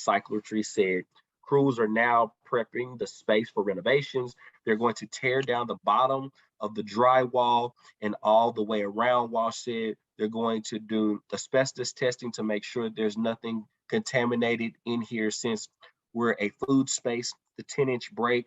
cyclotry said. Crews are now prepping the space for renovations. They're going to tear down the bottom of the drywall and all the way around. Walsh said they're going to do asbestos testing to make sure there's nothing contaminated in here since we're a food space. The 10-inch break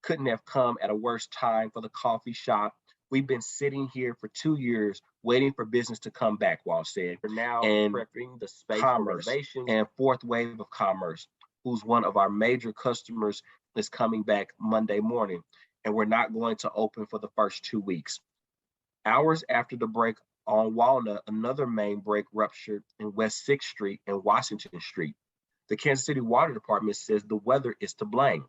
couldn't have come at a worse time for the coffee shop. We've been sitting here for 2 years waiting for business to come back, Walsh said. We're now prepping the space for renovations and fourth wave of commerce, who's one of our major customers, is coming back Monday morning, and we're not going to open for the first 2 weeks. Hours after the break on Walnut, another main break ruptured in West 6th Street and Washington Street. The Kansas City Water Department says the weather is to blame.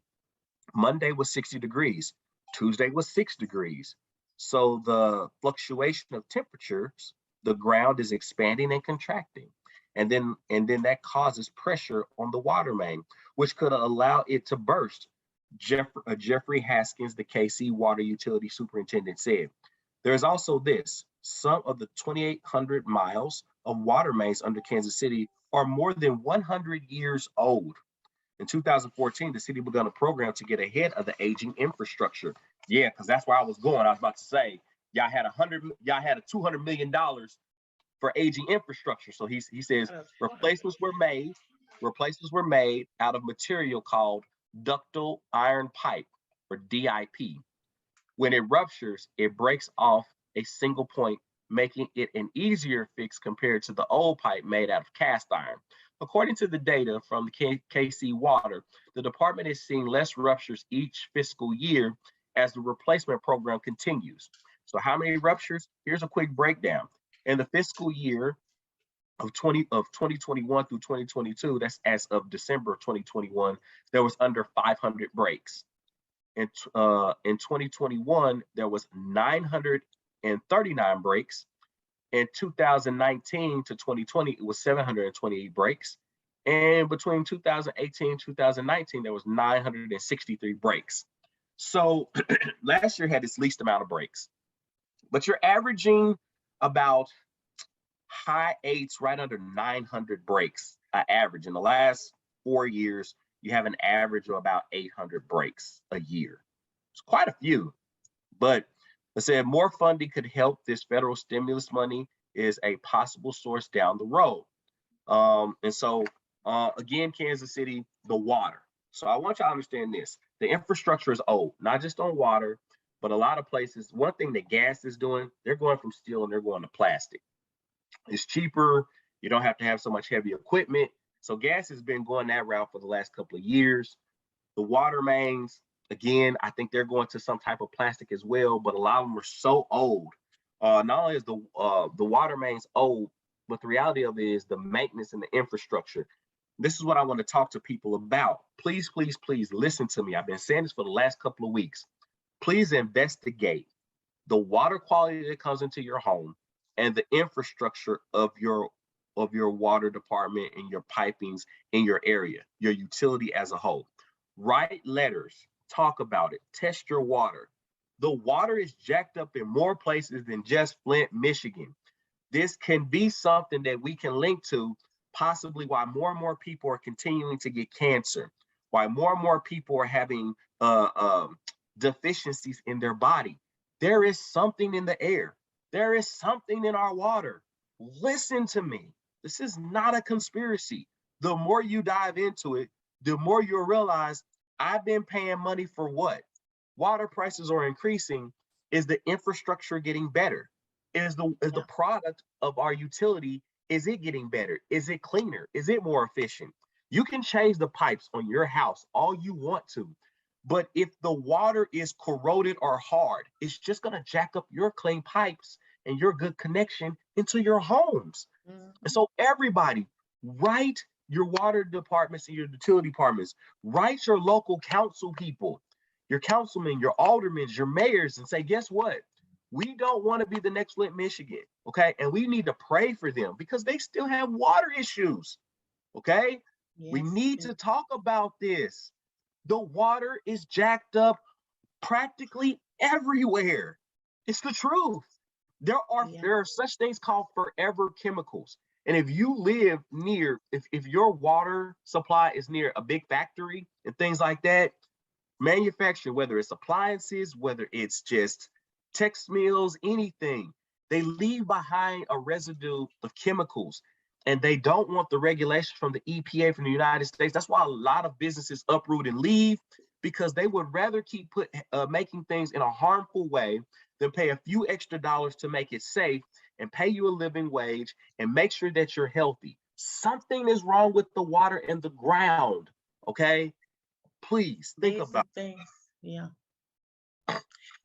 Monday was 60 degrees. Tuesday was 6 degrees. So the fluctuation of temperatures, the ground is expanding and contracting. And then that causes pressure on the water main, which could allow it to burst. Jeffrey Haskins, the KC Water Utility Superintendent, said. There's also this. Some of the 2,800 miles of water mains under Kansas City are more than 100 years old. In 2014, the city began a program to get ahead of the aging infrastructure. Yeah, because that's where I was going. I was about to say, y'all had a $200 million for aging infrastructure. So he says replacements were made out of material called ductile iron pipe, or DIP. When it ruptures, it breaks off a single point, making it an easier fix compared to the old pipe made out of cast iron. According to the data from the KC Water, the department is seeing less ruptures each fiscal year as the replacement program continues. So how many ruptures? Here's a quick breakdown. In the fiscal year of 2021 through 2022, that's as of December of 2021, there was under 500 breaks. In 2021, there was 939 breaks. In 2019 to 2020, it was 728 breaks. And between 2018 and 2019, there was 963 breaks. So last year had its least amount of breaks, but you're averaging about high eights, right under 900 breaks average. In the last 4 years, you have an average of about 800 breaks a year. It's quite a few, but I said more funding could help. This federal stimulus money is a possible source down the road. Again, Kansas City, the water. So I want you to understand this. The infrastructure is old, not just on water, but a lot of places. One thing that gas is doing, they're going from steel and they're going to plastic. It's cheaper. You don't have to have so much heavy equipment. So gas has been going that route for the last couple of years. The water mains, again, I think they're going to some type of plastic as well, but a lot of them are so old. Not only is the water mains old, but the reality of it is the maintenance and the infrastructure. This is what I want to talk to people about. Please, please, please listen to me. I've been saying this for the last couple of weeks. Please investigate the water quality that comes into your home and the infrastructure of your water department and your pipings in your area, your utility as a whole. Write letters, talk about it, test your water. The water is jacked up in more places than just Flint, Michigan. This can be something that we can link to possibly why more and more people are continuing to get cancer, why more and more people are having deficiencies in their body. There is something in the air. There is something in our water. Listen to me. This is not a conspiracy. The more you dive into it, the more you'll realize I've been paying money for what? Water prices are increasing. Is the infrastructure getting better? Is the product of our utility, is it getting better? Is it cleaner? Is it more efficient? You can change the pipes on your house all you want to, but if the water is corroded or hard, it's just going to jack up your clean pipes and your good connection into your homes. Mm-hmm. And so everybody, write your water departments and your utility departments, write your local council people, your councilmen, your aldermen, your mayors, and say, guess what? We don't want to be the next Flint, Michigan, okay? And we need to pray for them because they still have water issues, okay? Yes. We need to talk about this. The water is jacked up practically everywhere. It's the truth. There are such things called forever chemicals. And if you live near, if your water supply is near a big factory and things like that, manufacturing, whether it's appliances, whether it's just textiles, anything, they leave behind a residue of chemicals, and they don't want the regulations from the EPA from the United States. That's why a lot of businesses uproot and leave, because they would rather keep making things in a harmful way than pay a few extra dollars to make it safe and pay you a living wage and make sure that you're healthy. Something is wrong with the water and the ground. Okay, please think These are about. things. Yeah.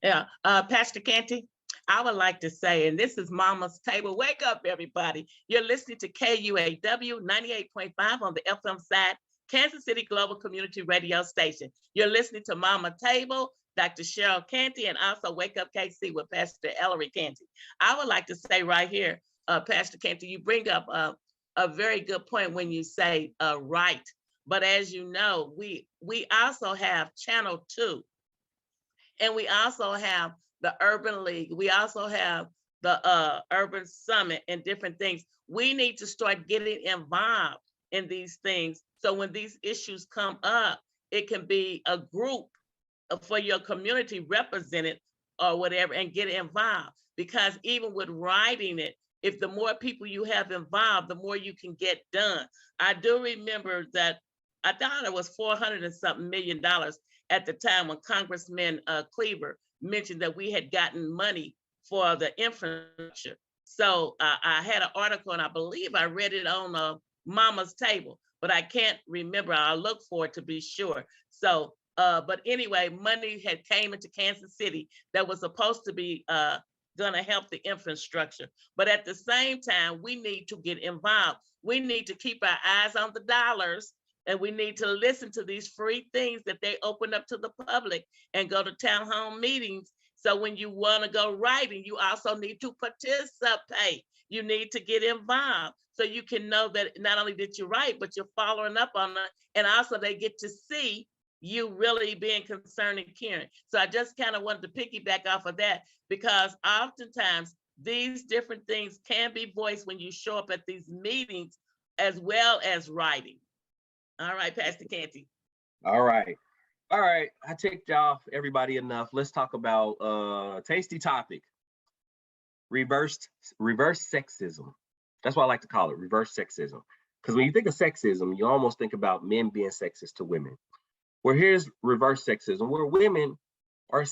Yeah. Pastor Canty, I would like to say, and this is Mama's Table. Wake up, everybody. You're listening to KUAW 98.5 on the FM side, Kansas City Global Community Radio Station. You're listening to Mama Table, Dr. Cheryl Canty, and also Wake Up KC with Pastor Elree Canty. I would like to say right here, Pastor Canty, you bring up a very good point when you say right. But as you know, we also have Channel 2, and we also have the Urban League. We also have the Urban Summit and different things. We need to start getting involved in these things. So when these issues come up, it can be a group for your community represented or whatever, and get involved. Because even with writing it, if the more people you have involved, the more you can get done. I do remember that I thought it was $400 and something million at the time when Congressman Cleaver mentioned that we had gotten money for the infrastructure. So I had an article, and I believe I read it on Mama's Table, but I can't remember. I'll look for it to be sure. So, but anyway, money had came into Kansas City that was supposed to be gonna help the infrastructure. But at the same time, we need to get involved. We need to keep our eyes on the dollars, and we need to listen to these free things that they open up to the public, and go to town hall meetings. So when you want to go writing, you also need to participate. You need to get involved so you can know that not only did you write, but you're following up on it. And also they get to see you really being concerned and caring. So I just kind of wanted to piggyback off of that, because oftentimes these different things can be voiced when you show up at these meetings as well as writing. All right, Pastor Canty. All right. All right. I ticked off everybody enough. Let's talk about tasty topic. Reverse sexism. That's what I like to call it, reverse sexism. Because when you think of sexism, you almost think about men being sexist to women. Where here's reverse sexism, where women are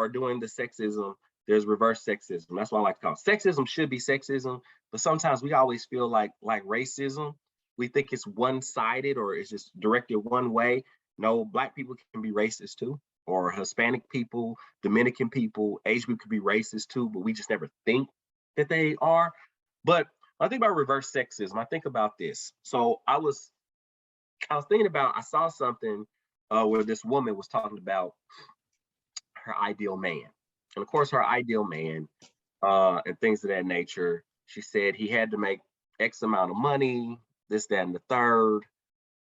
doing the sexism, there's reverse sexism. That's what I like to call it. Sexism should be sexism, but sometimes we always feel like racism. We think it's one-sided or it's just directed one way. No, Black people can be racist too, or Hispanic people, Dominican people, Asian people can be racist too, but we just never think that they are. But when I think about reverse sexism, I think about this. So I was thinking about, I saw something where this woman was talking about her ideal man. And of course, her ideal man and things of that nature. She said he had to make X amount of money, this, that, and the third,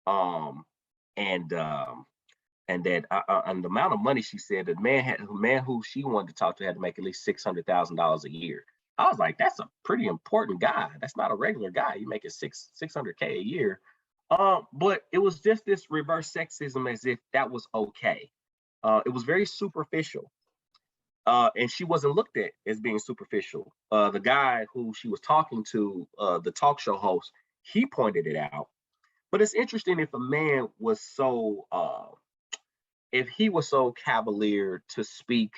and that and the amount of money, she said the man who she wanted to talk to had to make at least $600,000 a year. I was like, that's a pretty important guy. That's not a regular guy. You make it $600K a year. But it was just this reverse sexism, as if that was okay. It was very superficial. And she wasn't looked at as being superficial. The guy who she was talking to, the talk show host, he pointed it out. But it's interesting, if a man was so, if he was so cavalier to speak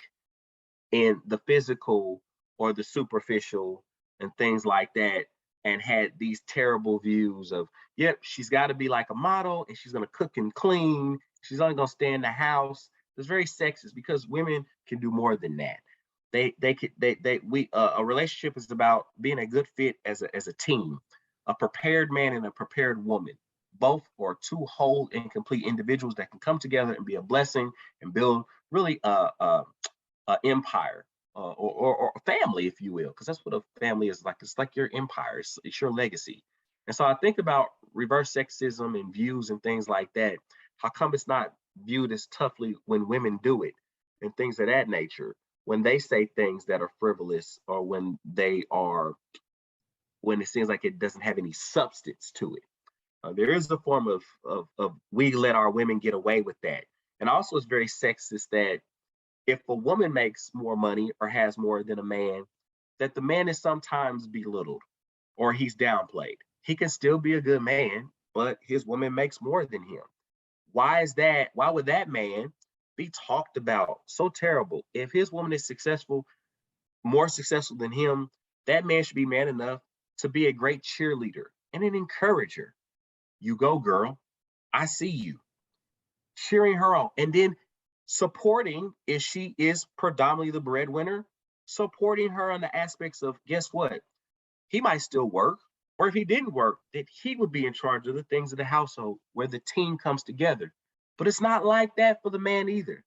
in the physical or the superficial and things like that, and had these terrible views of, yep, she's got to be like a model, and she's going to cook and clean. She's only going to stay in the house. It's very sexist, because women can do more than that. A relationship is about being a good fit as a team, a prepared man and a prepared woman. Both are two whole and complete individuals that can come together and be a blessing and build really a empire, or family, if you will, because that's what a family is like. It's like your empire, it's your legacy. And so I think about reverse sexism and views and things like that. How come it's not viewed as toughly when women do it and things of that nature, when they say things that are frivolous, or when they are when it seems like it doesn't have any substance to it. There is a form of we let our women get away with that. And also it's very sexist that if a woman makes more money or has more than a man, that the man is sometimes belittled or he's downplayed. He can still be a good man, but his woman makes more than him. Why is that? Why would that man be talked about so terrible? If his woman is successful, more successful than him, that man should be man enough to be a great cheerleader and an encourager. You go, girl. I see you. Cheering her on. And then supporting, if she is predominantly the breadwinner, supporting her on the aspects of, guess what? He might still work, or if he didn't work, that he would be in charge of the things of the household where the team comes together. But it's not like that for the man either.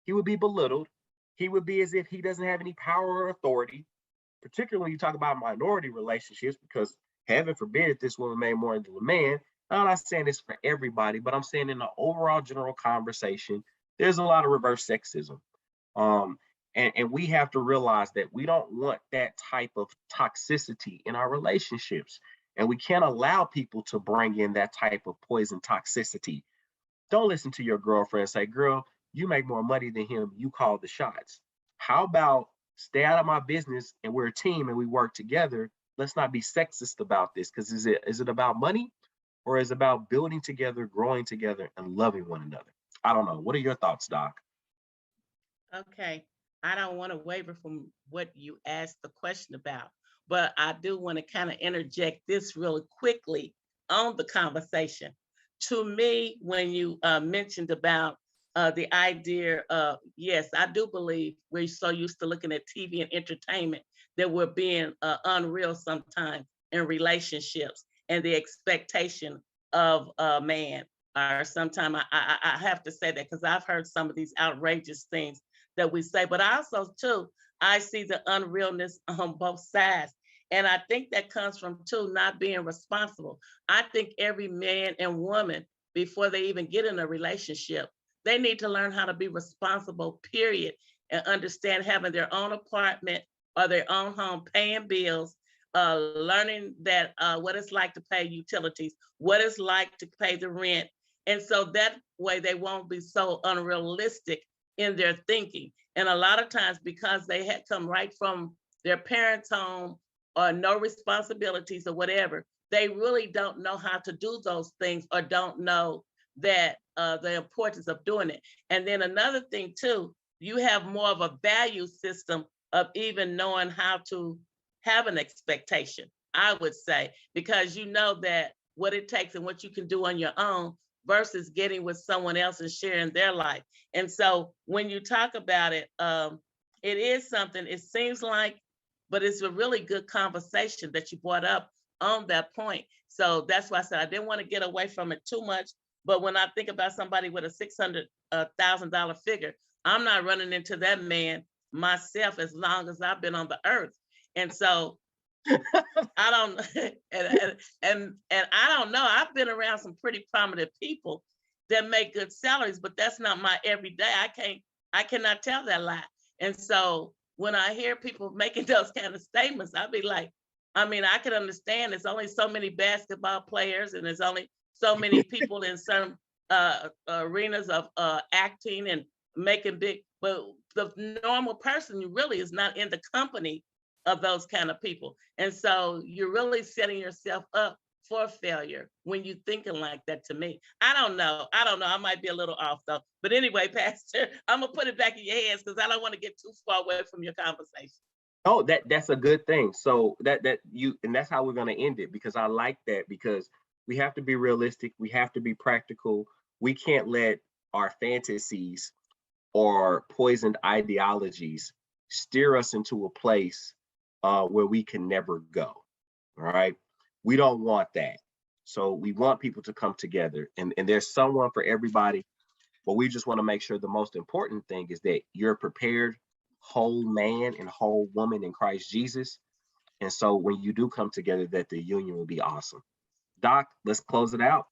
He would be belittled. He would be as if he doesn't have any power or authority, particularly when you talk about minority relationships, because heaven forbid if this woman made more than the man. I'm not saying this for everybody, but I'm saying in the overall general conversation, there's a lot of reverse sexism. And we have to realize that we don't want that type of toxicity in our relationships. And we can't allow people to bring in that type of poison toxicity. Don't listen to your girlfriend and say, girl, you make more money than him. You call the shots. How about stay out of my business and we're a team and we work together? Let's not be sexist about this, because is it about money or is it about building together, growing together, and loving one another? I don't know. What are your thoughts, Doc? Okay. I don't want to waver from what you asked the question about, but I do want to kind of interject this really quickly on the conversation. To me, when you mentioned about the idea of, yes, I do believe we're so used to looking at TV and entertainment that we're being unreal sometimes in relationships and the expectation of a man. Or sometimes I have to say that because I've heard some of these outrageous things that we say, but also too, I see the unrealness on both sides. And I think that comes from too, not being responsible. I think every man and woman, before they even get in a relationship, they need to learn how to be responsible, period, and understand having their own apartment or their own home, paying bills, learning that what it's like to pay utilities, what it's like to pay the rent. And so that way they won't be so unrealistic in their thinking. And a lot of times, because they had come right from their parents' home or no responsibilities or whatever, they really don't know how to do those things or don't know that the importance of doing it. And then another thing too, you have more of a value system of even knowing how to have an expectation, I would say, because you know that what it takes and what you can do on your own versus getting with someone else and sharing their life. And so when you talk about it, it is something, it seems like, but it's a really good conversation that you brought up on that point. So that's why I said I didn't want to get away from it too much. But when I think about somebody with a $600,000 figure, I'm not running into that man myself as long as I've been on the earth. And so I don't and I don't know. I've been around some pretty prominent people that make good salaries, but that's not my everyday. I cannot tell that lie. And so when I hear people making those kind of statements, I'll be like, I mean, I can understand there's only so many basketball players and there's only so many people in some arenas of acting and making big, but the normal person really is not in the company of those kind of people. And so you're really setting yourself up for failure when you're thinking like that, to me. I don't know. I might be a little off though. But anyway, Pastor, I'm gonna put it back in your hands because I don't want to get too far away from your conversation. Oh, that's a good thing. So and that's how we're gonna end it, because I like that, because we have to be realistic, we have to be practical. We can't let our fantasies or poisoned ideologies steer us into a place where we can never go. All right. We don't want that. So we want people to come together, and there's someone for everybody. But we just want to make sure the most important thing is that you're a prepared, whole man and whole woman in Christ Jesus. And so when you do come together, that the union will be awesome. Doc, let's close it out.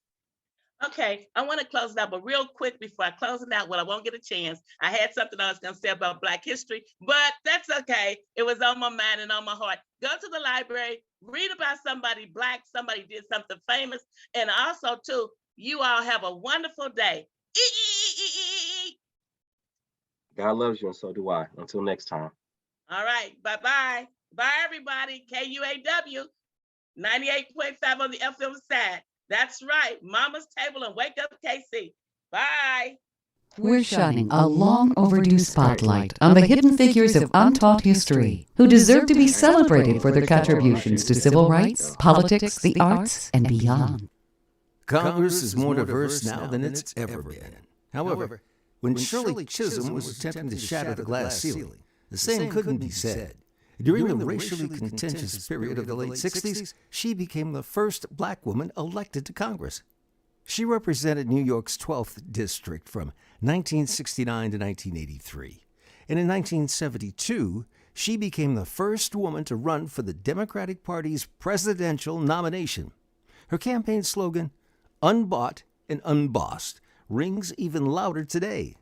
Okay, I want to close it out, but real quick before I close it out, well, I won't get a chance. I had something I was going to say about Black history, but that's okay. It was on my mind and on my heart. Go to the library, Read about somebody Black, somebody did something famous. And also, too, you all have a wonderful day. God loves you, and so do I. Until next time. All right. Bye-bye. Bye, everybody. KUAW 98.5 on the FM side. That's right. Mama's Table and Wake Up KC. Bye. We're shining a long overdue spotlight on the hidden figures of untaught history who deserve to be celebrated for their contributions to civil rights, politics, the arts, and beyond. Congress is more diverse now than it's ever been. However, when Shirley Chisholm was attempting to shatter the glass ceiling, the same couldn't be said. During the racially contentious period of the late 60s, she became the first Black woman elected to Congress. She represented New York's 12th District from 1969 to 1983. And in 1972, she became the first woman to run for the Democratic Party's presidential nomination. Her campaign slogan, "Unbought and Unbossed," rings even louder today.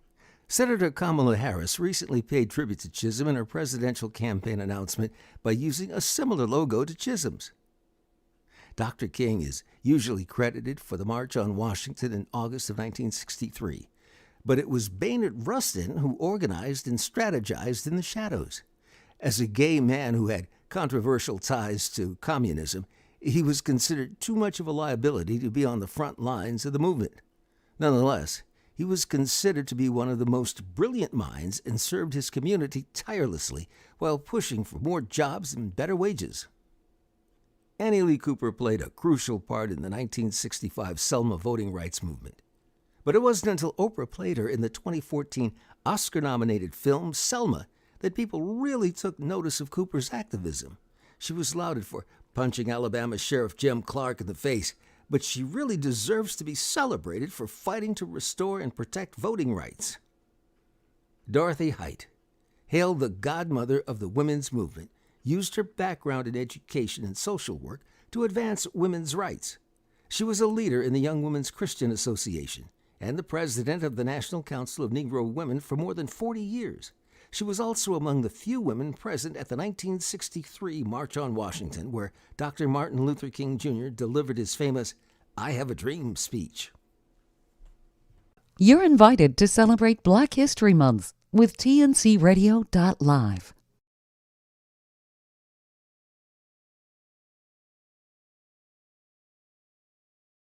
Senator Kamala Harris recently paid tribute to Chisholm in her presidential campaign announcement by using a similar logo to Chisholm's. Dr. King is usually credited for the March on Washington in August of 1963, but it was Baynard Rustin who organized and strategized in the shadows. As a gay man who had controversial ties to communism, he was considered too much of a liability to be on the front lines of the movement. Nonetheless, he was considered to be one of the most brilliant minds and served his community tirelessly while pushing for more jobs and better wages. Annie Lee Cooper played a crucial part in the 1965 Selma voting rights movement. But it wasn't until Oprah played her in the 2014 Oscar-nominated film Selma that people really took notice of Cooper's activism. She was lauded for punching Alabama Sheriff Jim Clark in the face, but she really deserves to be celebrated for fighting to restore and protect voting rights. Dorothy Height, hailed the godmother of the women's movement, used her background in education and social work to advance women's rights. She was a leader in the Young Women's Christian Association and the president of the National Council of Negro Women for more than 40 years. She was also among the few women present at the 1963 March on Washington, where Dr. Martin Luther King Jr. delivered his famous "I Have a Dream" speech. You're invited to celebrate Black History Month with TNCRadio.live.